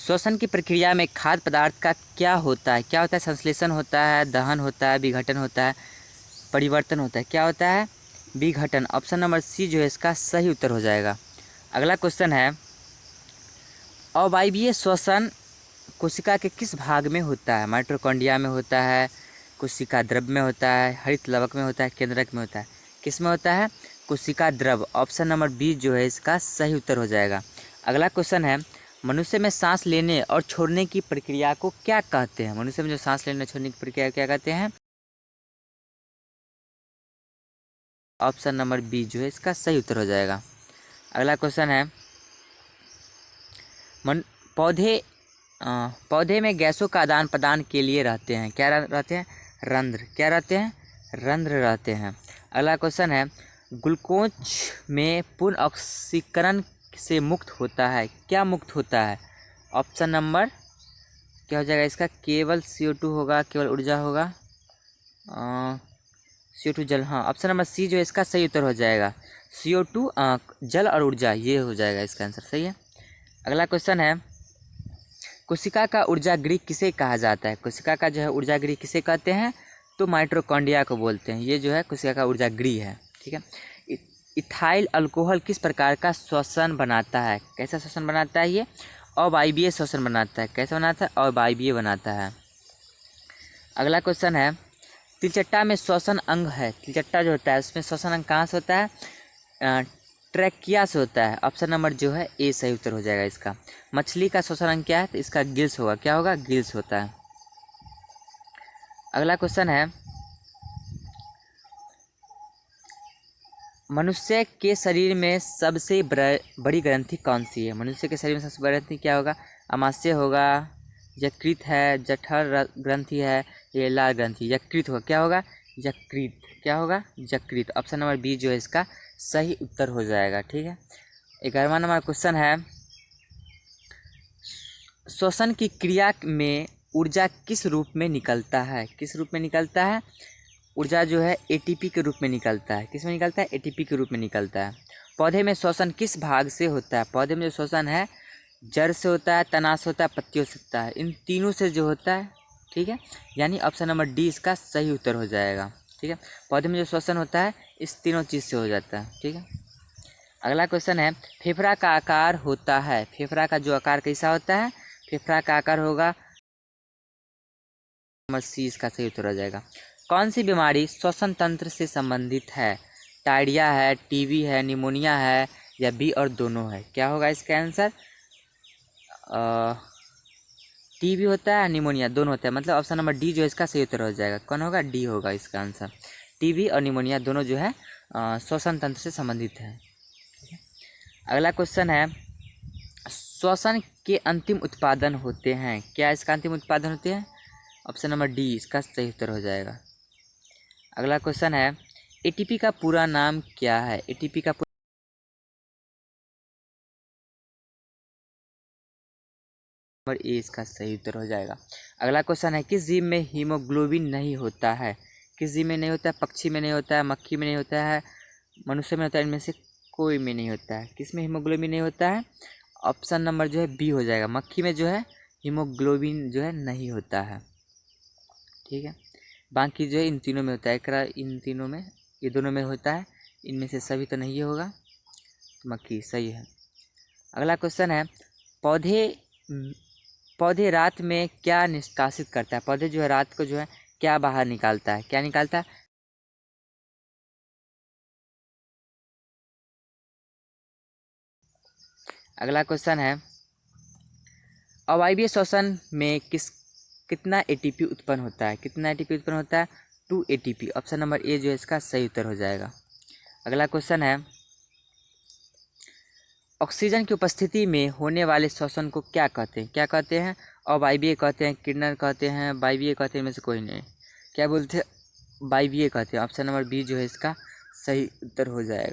श्वसन की प्रक्रिया में खाद्य पदार्थ का क्या होता है? क्या होता है? संश्लेषण होता है, दहन होता है, विघटन होता है, परिवर्तन होता है। क्या होता है? विघटन। ऑप्शन नंबर सी जो है इसका सही उत्तर हो जाएगा। अगला क्वेश्चन है, अवायवीय श्वसन कोशिका के किस भाग में होता है? माइटोकॉन्ड्रिया में होता है, कोशिका द्रव में होता है, हरित लवक में होता है, केंद्रक में होता है? किस में होता है? कोशिका द्रव। ऑप्शन नंबर बी जो है इसका सही उत्तर हो जाएगा। अगला क्वेश्चन है, मनुष्य में सांस लेने और छोड़ने की प्रक्रिया को क्या कहते हैं? मनुष्य में जो सांस लेने और छोड़ने की प्रक्रिया क्या कहते हैं? ऑप्शन नंबर बी जो है इसका सही उत्तर हो जाएगा। अगला क्वेश्चन है, पौधे में गैसों का आदान प्रदान के लिए रहते हैं। क्या रहते हैं? रंध्र। क्या रहते हैं? रंध्र रहते हैं। अगला क्वेश्चन है, ग्लूकोज में पूर्ण ऑक्सीकरण से मुक्त होता है। क्या मुक्त होता है? ऑप्शन नंबर क्या हो जाएगा इसका? केवल CO2 होगा, केवल ऊर्जा होगा, CO2 जल। हाँ, ऑप्शन नंबर सी जो है इसका सही उत्तर हो जाएगा। CO2 जल और ऊर्जा, ये हो जाएगा इसका आंसर। सही है। अगला क्वेश्चन है, कोशिका का ऊर्जा गृह किसे कहा जाता है? कोशिका का जो है ऊर्जा गृह किसे कहते हैं? तो माइटोकॉन्ड्रिया को बोलते हैं। ये जो है कोशिका का ऊर्जा गृह है। ठीक है। इथाइल अल्कोहल किस प्रकार का श्वसन बनाता है? कैसा श्वसन बनाता है? ये अवायवीय श्वसन बनाता है। कैसा बनाता है? अवायवीय बनाता है। अगला क्वेश्चन है, तिलचट्टा में श्वसन अंग है। तिलचट्टा जो होता है उसमें श्वसन अंग कहाँ से होता है? ट्रैकिया से होता है। ऑप्शन नंबर जो है ए सही उत्तर हो जाएगा इसका। मछली का श्वसन अंग क्या है? तो इसका गिल्स होगा। क्या होगा? गिल्स होता है। अगला क्वेश्चन है, मनुष्य के शरीर में सबसे बड़ी ग्रंथि कौन सी है? मनुष्य के शरीर में सबसे बड़ी ग्रंथि क्या होगा? अमाशय होगा, यकृत है, जठर ग्रंथि है, ये लाल ग्रंथि। यकृत होगा। क्या होगा? यकृत। क्या होगा? यकृत। ऑप्शन नंबर बी जो है इसका सही उत्तर हो जाएगा। ठीक है। 11वां नंबर क्वेश्चन है, श्वसन की क्रिया में ऊर्जा किस रूप में निकलता है? किस रूप में निकलता है? ऊर्जा जो है ATP के रूप में निकलता है। किस में निकलता है? ATP के रूप में निकलता है। पौधे में श्वसन किस भाग से होता है? पौधे में जो श्वसन है जड़ से होता है, तना से होता है, पत्तियों से होता है। इन तीनों से जो होता है। ठीक है। यानी ऑप्शन नंबर डी इसका सही उत्तर हो जाएगा। ठीक है। पौधे में जो श्वसन होता है इस तीनों चीज़ से हो जाता है। ठीक है। अगला क्वेश्चन है, फेफड़ा का आकार होता है। फेफड़ा का जो आकार कैसा होता है? फेफड़ा का आकार होगा, नंबर सी इसका सही उत्तर हो जाएगा। कौन सी बीमारी श्वसन तंत्र से संबंधित है? डायरिया है, TB है, निमोनिया है, या बी और दोनों है? क्या होगा इसका आंसर? TB होता है, निमोनिया दोनों होता है। मतलब ऑप्शन नंबर डी जो है इसका सही उत्तर हो जाएगा। कौन होगा? डी होगा इसका आंसर। TB और निमोनिया दोनों जो है श्वसन तंत्र से संबंधित है। अगला क्वेश्चन है, श्वसन के अंतिम उत्पादन होते हैं। क्या इसका अंतिम उत्पादन होते हैं? ऑप्शन नंबर डी इसका सही उत्तर हो जाएगा। अगला क्वेश्चन है, ATP का पूरा नाम क्या है? ATP का नंबर ए इसका सही उत्तर हो जाएगा। अगला क्वेश्चन है, किस जीव में हीमोग्लोबिन नहीं होता है? किस जीव में नहीं होता है? पक्षी में नहीं होता है, मक्खी में नहीं होता है, मनुष्य में होता है, इनमें से कोई में नहीं होता है। किस में हीमोग्लोबिन नहीं होता है? ऑप्शन नंबर जो है बी हो जाएगा। मक्खी में जो है हीमोग्लोबिन जो है नहीं होता है। ठीक है। बाकी जो है इन तीनों में होता है। इन तीनों में, ये दोनों में होता है, इनमें से सभी तो नहीं होगा। तो मक्खी सही है। अगला क्वेश्चन है, पौधे रात में क्या निष्कासित करता है? पौधे जो है रात को जो है क्या बाहर निकालता है? क्या निकालता है? अगला क्वेश्चन है, अवायवीय श्वसन में कितना ATP उत्पन्न होता है? कितना ATP उत्पन्न होता है? 2 ATP। ऑप्शन नंबर ए जो है इसका सही उत्तर हो जाएगा। अगला क्वेश्चन है, ऑक्सीजन की उपस्थिति में होने वाले श्वसन को क्या कहते हैं? क्या कहते हैं? अवायवीय कहते हैं, किरणन कहते हैं, वायवीय कहते हैं, इनमें से कोई नहीं। क्या बोलते हैं? वायवीय कहते हैं। ऑप्शन नंबर बी जो है इसका सही उत्तर हो जाएगा।